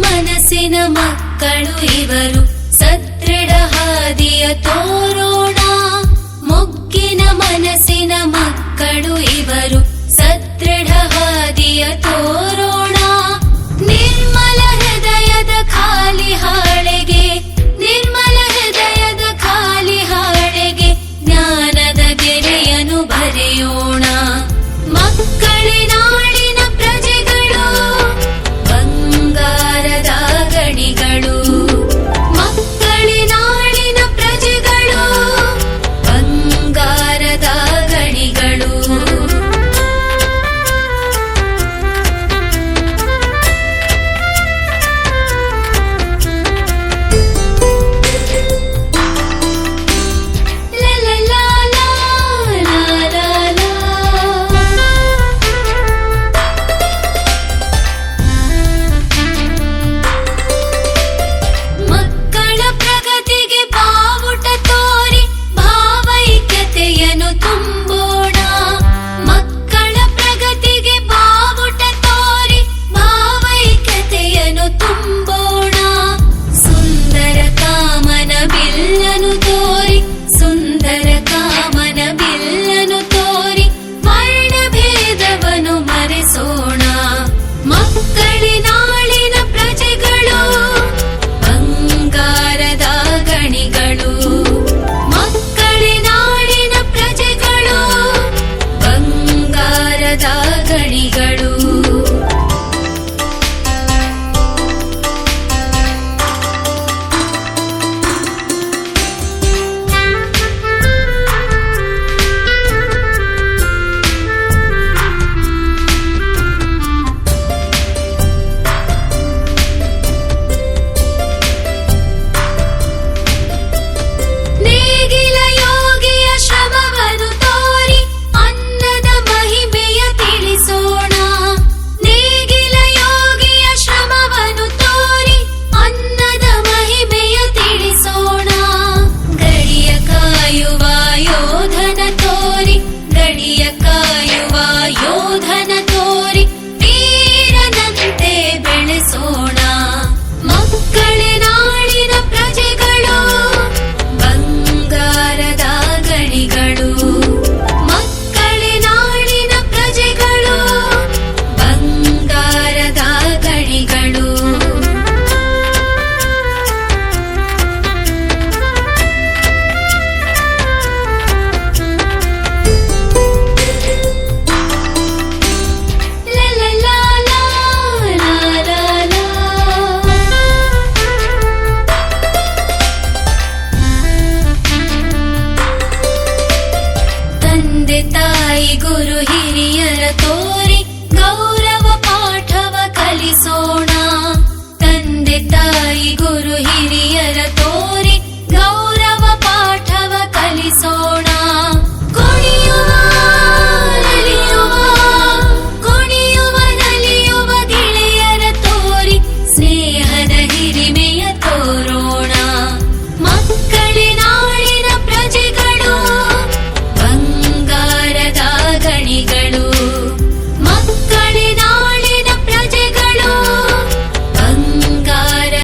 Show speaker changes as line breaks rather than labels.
ಮನಸ್ಸಿನ ಮಕ್ಕಳು ಇವರು, ಸದೃಢ ಹಾದಿಯ ತೋರೋಣ. ಮೊಗ್ಗಿನ ಮನಸ್ಸಿನ ಮಕ್ಕಳು ಇವರು, ಸದೃಢ ಹಾದಿಯ ತೋರೋಣ. ನಿರ್ಮಲ ಹೃದಯದ ಖಾಲಿ ಹಾಳೆಗೆ, ನಿರ್ಮಲ ಹೃದಯದ ಖಾಲಿ ಹಾಳೆಗೆ ಜ್ಞಾನದ ಗೆರೆಯನ್ನು ಬರೆಯೋಣ. ಮಕ್ಕಳಿನಾಡಿನ ಪ್ರಜೆಗಳು ಬಂಗಾರದ ಗಣಿಗಳು, ಮಕ್ಕಳಿನಾಡಿನ ಪ್ರಜೆಗಳು ಬಂಗಾರದ ಗಣಿಗಳು. ಗುರು ಹಿರಿಯರ ತೋರಿ ಗೌರವ ಪಾಠವ ಕಲಿಸೋಣ. ತಂದೆ ತಾಯಿ ಗುರು ಹಿರಿಯರ ತೋರಿ